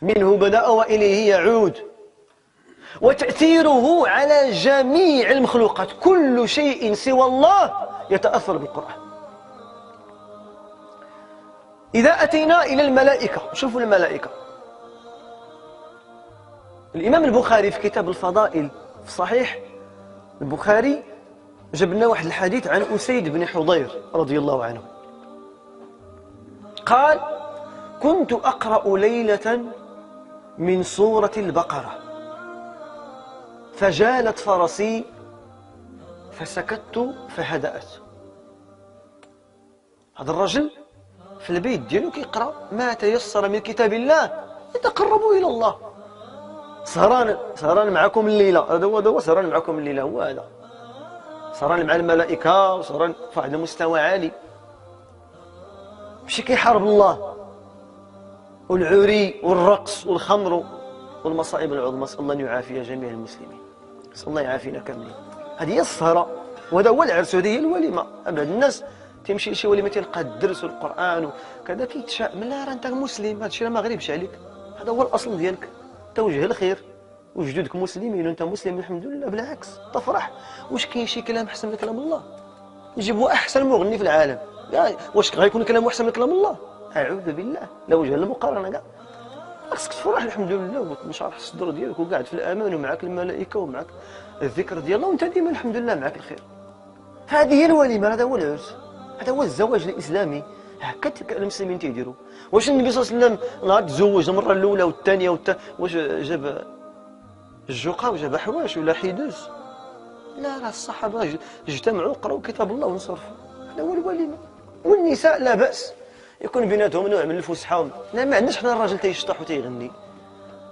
منه بدأ وإليه يعود، وتأثيره على جميع المخلوقات. كل شيء سوى الله يتأثر بالقرآن. إذا أتينا إلى الملائكة، شوفوا الملائكة. الإمام البخاري في كتاب الفضائل في صحيح البخاري جاب لنا واحد الحديث عن أسيد بن حضير رضي الله عنه. قال: كنت أقرأ ليلة من سورة البقرة فجالت فرسي فسكت فهدأت. هذا الرجل في البيت ديالو كيقرأ ما تيسر من كتاب الله يتقرب إلى الله. سهران معكم الليلة، هذا هو سهران معكم الليلة، هو هذا سهران مع الملائكة وسهران في واحد المستوى عالي، ماشي كيحارب الله. والعري والرقص والخمر والمصائب العظمى، نسأل الله أن يعافي جميع المسلمين، نسأل الله يعافينا كاملين. هذه هي السهرة وهذا هو العرس وهذه هي الوليمة. أبعد الناس تمشي لشي وليمة تلقى الدرس والقرآن وكذا كيتشائم. لا راه أنت مسلم، هذا الشيء ما غريبش عليك، هذا هو الأصل ديالك، أنت وجه الخير وجدودك مسلمين وأنت مسلم الحمد لله. بالعكس تفرح. واش كاين شي كلام أحسن من كلام الله؟ يجيبوا أحسن مغني في العالم، واش غيكون كلامه أحسن من كلام الله؟ أعوذ بالله، لا وجه المقارنة كاع. خاصك تفرح الحمد لله وتنشرح الصدر ديالك وقاعد في الأمان ومعك الملائكة ومعك الذكر ديال الله وأنت ديما الحمد لله معك الخير. هذه هي الوليمة، هذا هو العرس، هذا هو الزواج الإسلامي. هكا المسلمين تيديروا. واش النبي صلى الله عليه وسلم نهار تزوج المرة الأولى والثانية واش جاب الجوقة وجاب حواش ولا حيدوز؟ لا، راه الصحابة اجتمعوا قراوا كتاب الله وانصرفوا. هذا هو الوليمة. والنساء لا بأس يكون بيناتهم نوع من الفسحة. لا، ما عندناش حنا الراجل تيشطح وتيغني.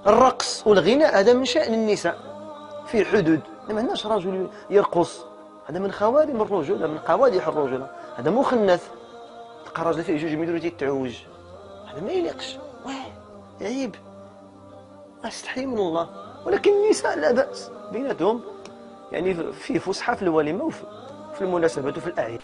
الرقص والغناء هذا من شأن النساء في حدود. ما عندناش رجل يرقص، هذا من خوارم الرجولة، من قوادح الرجولة، هذا مخنث. تلقى راجل فيه جوج ميدور تيتعوج، هذا ما يليقش، عيب، استحي من الله. ولكن النساء لا بأس بيناتهم، يعني في فسحة في الوليمة وفي المناسبات وفي الأعياد.